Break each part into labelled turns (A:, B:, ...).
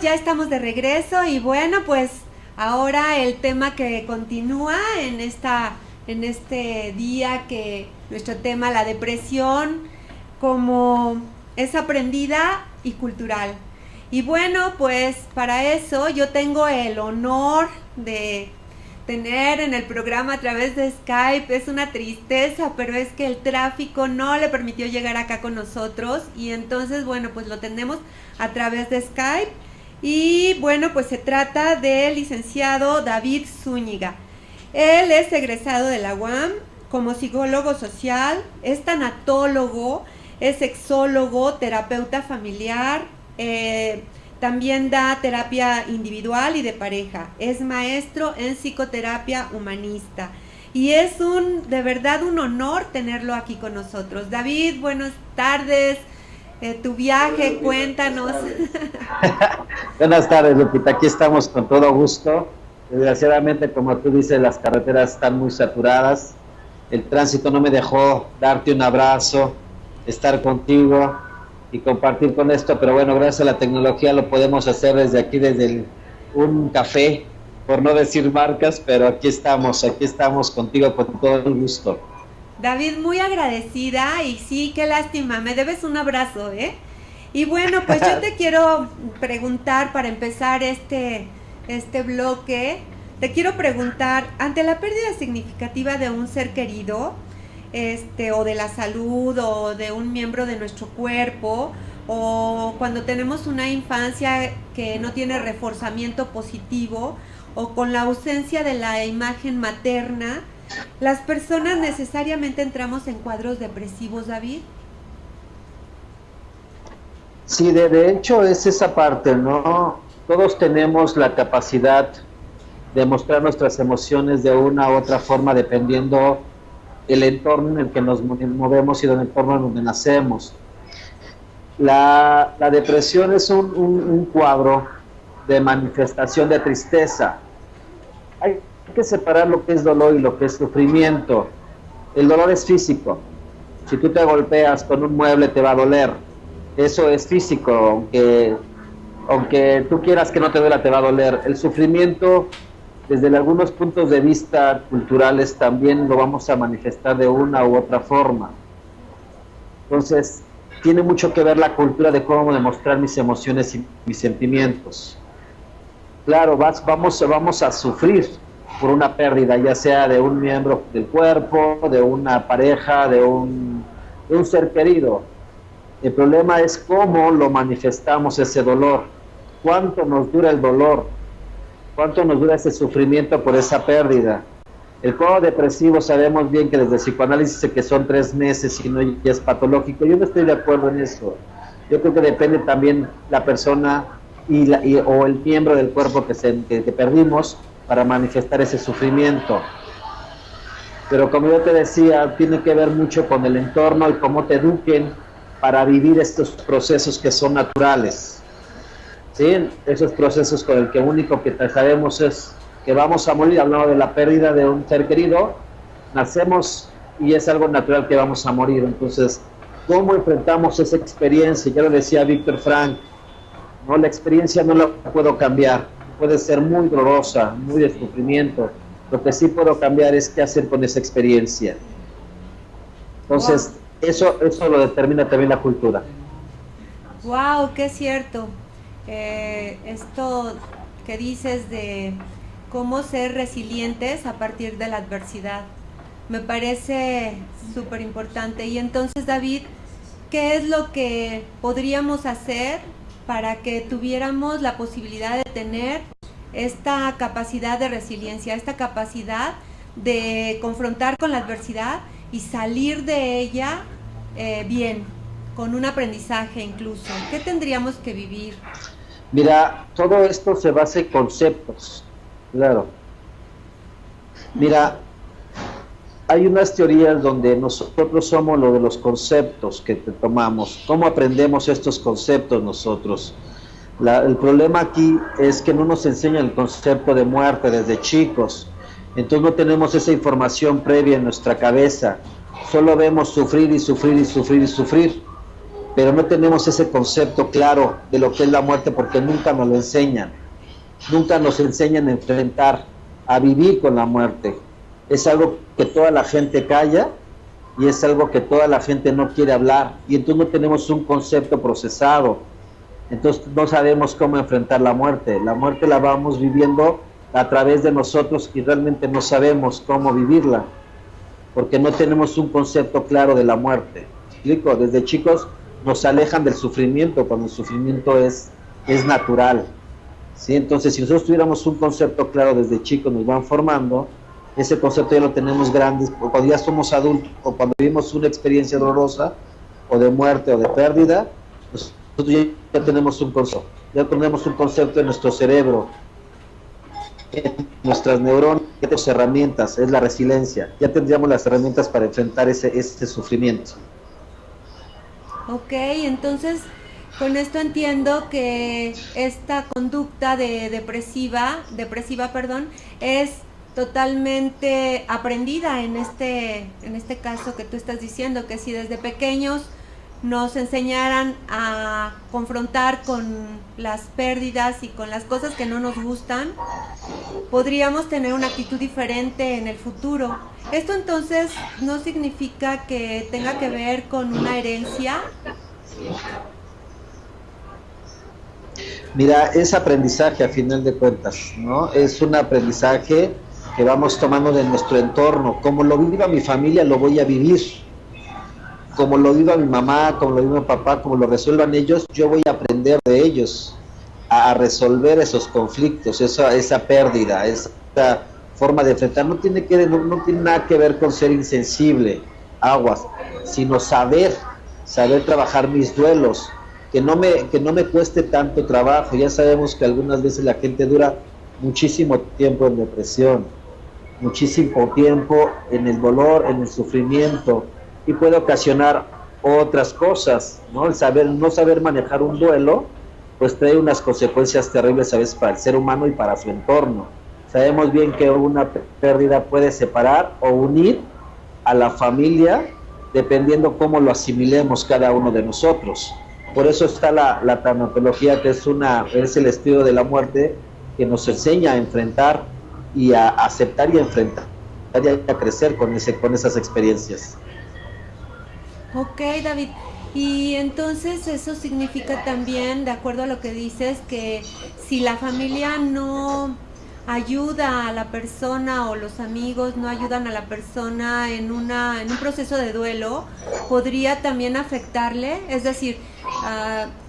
A: ya estamos de regreso y bueno, pues ahora el tema que continúa en este día, que nuestro tema, la depresión, como es aprendida y cultural. Y bueno, pues para eso yo tengo el honor de tener en el programa a través de Skype. Es una tristeza, pero es que el tráfico no le permitió llegar acá con nosotros y entonces bueno, pues lo tenemos a través de Skype. Y bueno, pues se trata del licenciado David Zúñiga. Él es egresado de la UAM como psicólogo social, es tanatólogo, es sexólogo, terapeuta familiar, también da terapia individual y de pareja, es maestro en psicoterapia humanista y es de verdad un honor tenerlo aquí con nosotros. David, buenas tardes, tu viaje, cuéntanos.
B: Buenas tardes, Lupita, aquí estamos con todo gusto. Desgraciadamente, como tú dices, las carreteras están muy saturadas, el tránsito no me dejó darte un abrazo, estar contigo y compartir con esto, pero bueno, gracias a la tecnología lo podemos hacer desde aquí, desde un café, por no decir marcas, pero aquí estamos contigo con todo el gusto.
A: David, muy agradecida y sí, qué lástima, me debes un abrazo, ¿eh? Y bueno, pues yo te quiero preguntar para empezar este bloque, te quiero preguntar, ante la pérdida significativa de un ser querido, o de la salud, o de un miembro de nuestro cuerpo, o cuando tenemos una infancia que no tiene reforzamiento positivo, o con la ausencia de la imagen materna, ¿las personas necesariamente entramos en cuadros depresivos, David?
B: Sí, de hecho es esa parte, ¿no? Todos tenemos la capacidad de mostrar nuestras emociones de una u otra forma dependiendo el entorno en el que nos movemos y el entorno en donde nacemos. La depresión es un cuadro de manifestación de tristeza. Hay que separar lo que es dolor y lo que es sufrimiento. El dolor es físico. Si tú te golpeas con un mueble te va a doler. Eso es físico, aunque tú quieras que no te duela, te va a doler. El sufrimiento, desde algunos puntos de vista culturales, también lo vamos a manifestar de una u otra forma. Entonces, tiene mucho que ver la cultura de cómo demostrar mis emociones y mis sentimientos. Claro, vamos a sufrir por una pérdida, ya sea de un miembro del cuerpo, de una pareja, de un ser querido. El problema es cómo lo manifestamos ese dolor, cuánto nos dura el dolor, cuánto nos dura ese sufrimiento por esa pérdida. El cuadro depresivo sabemos bien que desde el psicoanálisis dice que son 3 meses y no ya es patológico. Yo no estoy de acuerdo en eso. Yo creo que depende también la persona o el miembro del cuerpo que perdimos para manifestar ese sufrimiento. Pero como yo te decía, tiene que ver mucho con el entorno y cómo te eduquen para vivir estos procesos que son naturales. ¿Sí? Esos procesos con el que único que sabemos es que vamos a morir. Hablando de la pérdida de un ser querido, nacemos y es algo natural que vamos a morir. Entonces, ¿cómo enfrentamos esa experiencia? Ya lo decía Víctor Frank, ¿no? La experiencia no la puedo cambiar, puede ser muy dolorosa, muy de sufrimiento. Lo que sí puedo cambiar es qué hacer con esa experiencia. Entonces, wow. Eso lo determina también la cultura.
A: Wow, qué cierto. Esto que dices de cómo ser resilientes a partir de la adversidad me parece súper importante. Y entonces, David, ¿qué es lo que podríamos hacer para que tuviéramos la posibilidad de tener esta capacidad de resiliencia, esta capacidad de confrontar con la adversidad y salir de ella bien, con un aprendizaje incluso? ¿Qué tendríamos que vivir?
B: Mira, todo esto se basa en conceptos, claro. Mira, hay unas teorías donde nosotros somos lo de los conceptos que tomamos. ¿Cómo aprendemos estos conceptos nosotros? El problema aquí es que no nos enseñan el concepto de muerte desde chicos. Entonces no tenemos esa información previa en nuestra cabeza. Solo vemos sufrir y sufrir y sufrir y sufrir. pero no tenemos ese concepto claro de lo que es la muerte porque nunca nos lo enseñan. Nunca nos enseñan a enfrentar, a vivir con la muerte. Es algo que toda la gente calla y es algo que toda la gente no quiere hablar, y entonces no tenemos un concepto procesado, entonces no sabemos cómo enfrentar la muerte la vamos viviendo a través de nosotros y realmente no sabemos cómo vivirla, porque no tenemos un concepto claro de la muerte. ¿Me explico? Desde chicos nos alejan del sufrimiento cuando el sufrimiento es natural, ¿sí? Entonces si nosotros tuviéramos un concepto claro desde chicos, nos van formando. Ese concepto ya lo tenemos grandes, o cuando ya somos adultos, o cuando vivimos una experiencia dolorosa, o de muerte, o de pérdida, nosotros ya tenemos un concepto, en nuestro cerebro, en nuestras neuronas, tenemos herramientas, es la resiliencia, ya tendríamos las herramientas para enfrentar ese sufrimiento.
A: Ok, entonces con esto entiendo que esta conducta depresiva, es totalmente aprendida en este caso que tú estás diciendo, que si desde pequeños nos enseñaran a confrontar con las pérdidas y con las cosas que no nos gustan, podríamos tener una actitud diferente en el futuro. Esto entonces no significa que tenga que ver con una herencia.
B: Mira, es aprendizaje a final de cuentas, ¿no? Es un aprendizaje que vamos tomando de nuestro entorno. Como lo viva mi familia, lo voy a vivir. Como lo viva mi mamá, como lo viva mi papá, como lo resuelvan ellos, yo voy a aprender de ellos a resolver esos conflictos, esa pérdida, esa forma de enfrentar. No tiene nada que ver con ser insensible, aguas, sino saber trabajar mis duelos, que no me cueste tanto trabajo. Ya sabemos que algunas veces la gente dura muchísimo tiempo en depresión, muchísimo tiempo en el dolor, en el sufrimiento, y puede ocasionar otras cosas, ¿no? No saber manejar un duelo, pues trae unas consecuencias terribles a veces para el ser humano y para su entorno. Sabemos bien que una pérdida puede separar o unir a la familia, dependiendo cómo lo asimilemos cada uno de nosotros. Por eso está la tanatología, que es el estudio de la muerte, que nos enseña a enfrentar y a aceptar y a enfrentar y a crecer con esas experiencias.
A: Ok, David. Y entonces eso significa también, de acuerdo a lo que dices, que si la familia no ayuda a la persona o los amigos no ayudan a la persona en un proceso de duelo, podría también afectarle. Es decir,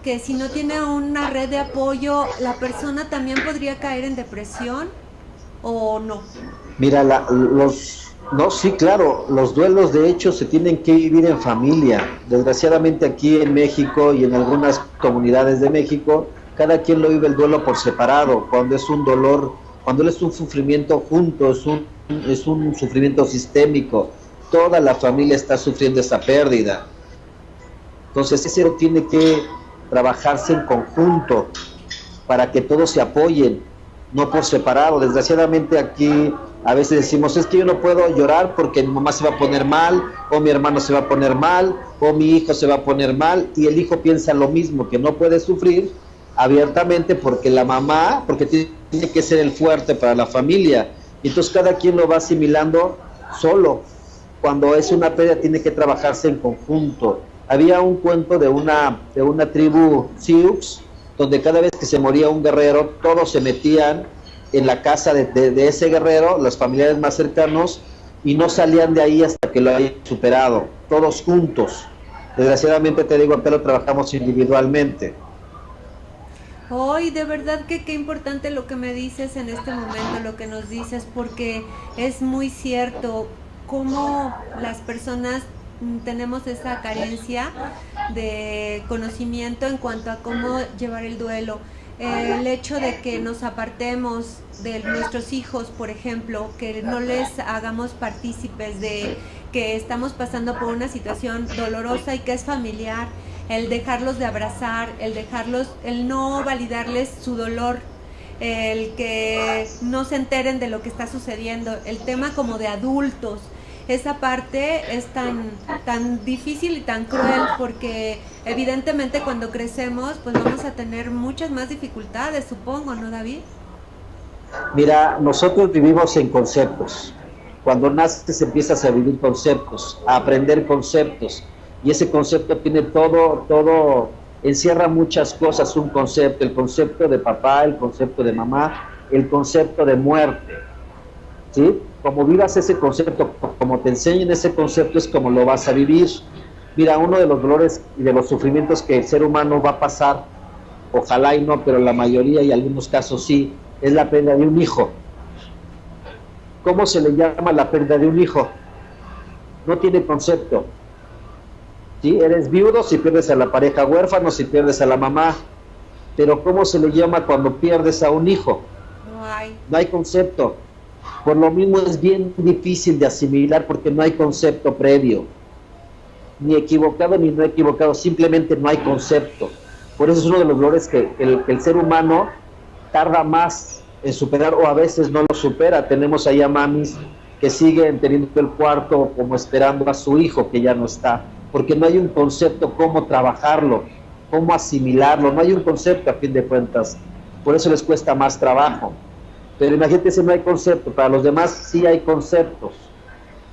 A: que si no tiene una red de apoyo, la persona también podría caer en depresión, ¿o no?
B: Mira, no, sí, claro, los duelos de hecho se tienen que vivir en familia. Desgraciadamente aquí en México y en algunas comunidades de México, cada quien lo vive el duelo por separado. Cuando es un dolor, cuando es un sufrimiento junto, es un sufrimiento sistémico. Toda la familia está sufriendo esa pérdida. Entonces ese tiene que trabajarse en conjunto para que todos se apoyen, no por separado. Desgraciadamente aquí a veces decimos, es que yo no puedo llorar porque mi mamá se va a poner mal, o mi hermano se va a poner mal, o mi hijo se va a poner mal, y el hijo piensa lo mismo, que no puede sufrir abiertamente porque tiene que ser el fuerte para la familia. Y entonces cada quien lo va asimilando solo. Cuando es una pérdida tiene que trabajarse en conjunto. Había un cuento de una tribu Sioux, donde cada vez que se moría un guerrero, todos se metían en la casa de ese guerrero, los familiares más cercanos, y no salían de ahí hasta que lo hayan superado, todos juntos. Desgraciadamente, te digo, acá lo trabajamos individualmente.
A: Hoy, de verdad que qué importante lo que me dices en este momento, lo que nos dices, porque es muy cierto cómo las personas tenemos esa carencia de conocimiento en cuanto a cómo llevar el duelo. El hecho de que nos apartemos de nuestros hijos, por ejemplo, que no les hagamos partícipes de que estamos pasando por una situación dolorosa y que es familiar, el dejarlos de abrazar, el no validarles su dolor, el que no se enteren de lo que está sucediendo, el tema como de adultos, esa parte es tan difícil y tan cruel, porque evidentemente cuando crecemos pues vamos a tener muchas más dificultades, supongo, ¿no, David?
B: Mira, nosotros vivimos en conceptos. Cuando naces empiezas a vivir conceptos, a aprender conceptos, y ese concepto tiene todo, encierra muchas cosas, un concepto, el concepto de papá, el concepto de mamá, el concepto de muerte, ¿sí? Como vivas ese concepto, como te enseñen ese concepto, es como lo vas a vivir. Mira, uno de los dolores y de los sufrimientos que el ser humano va a pasar, ojalá y no, pero la mayoría y algunos casos sí, es la pérdida de un hijo. ¿Cómo se le llama la pérdida de un hijo? No tiene concepto. ¿Sí? Eres viudo si pierdes a la pareja, huérfano si pierdes a la mamá, pero ¿cómo se le llama cuando pierdes a un hijo? No hay concepto. Por lo mismo es bien difícil de asimilar porque no hay concepto previo, ni equivocado ni no equivocado, simplemente no hay concepto. Por eso es uno de los dolores que el ser humano tarda más en superar, o a veces no lo supera. Tenemos allá mamis que siguen teniendo el cuarto como esperando a su hijo que ya no está, porque no hay un concepto cómo trabajarlo, cómo asimilarlo, no hay un concepto a fin de cuentas, por eso les cuesta más trabajo. Pero imagínate si no hay concepto, para los demás sí hay conceptos,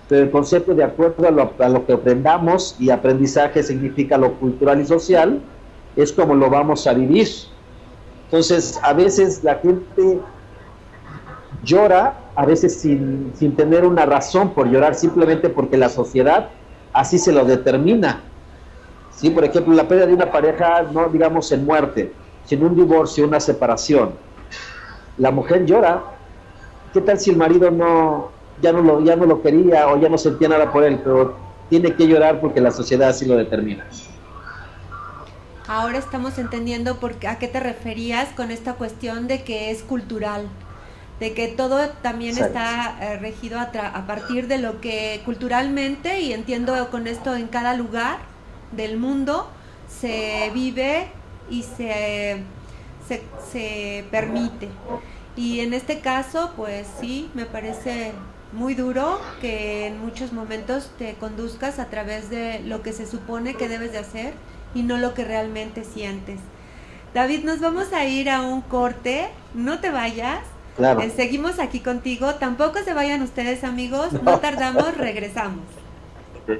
B: pero el concepto de acuerdo a lo que aprendamos, y aprendizaje significa lo cultural y social, es como lo vamos a vivir. Entonces a veces la gente llora, a veces sin tener una razón por llorar, simplemente porque la sociedad así se lo determina. ¿Sí? Por ejemplo, la pérdida de una pareja, no digamos en muerte, sino un divorcio, una separación. La mujer llora. ¿Qué tal si el marido ya no lo quería o ya no sentía nada por él? Pero tiene que llorar porque la sociedad así lo determina.
A: Ahora estamos entendiendo a qué te referías con esta cuestión de que es cultural, de que todo también está regido a partir de lo que culturalmente, y entiendo con esto en cada lugar del mundo, se vive y se permite. Y en este caso, pues sí, me parece muy duro que en muchos momentos te conduzcas a través de lo que se supone que debes de hacer y no lo que realmente sientes. David, nos vamos a ir a un corte, no te vayas.
B: Claro.
A: Seguimos aquí contigo, tampoco se vayan ustedes, amigos, no tardamos, regresamos.
B: Okay.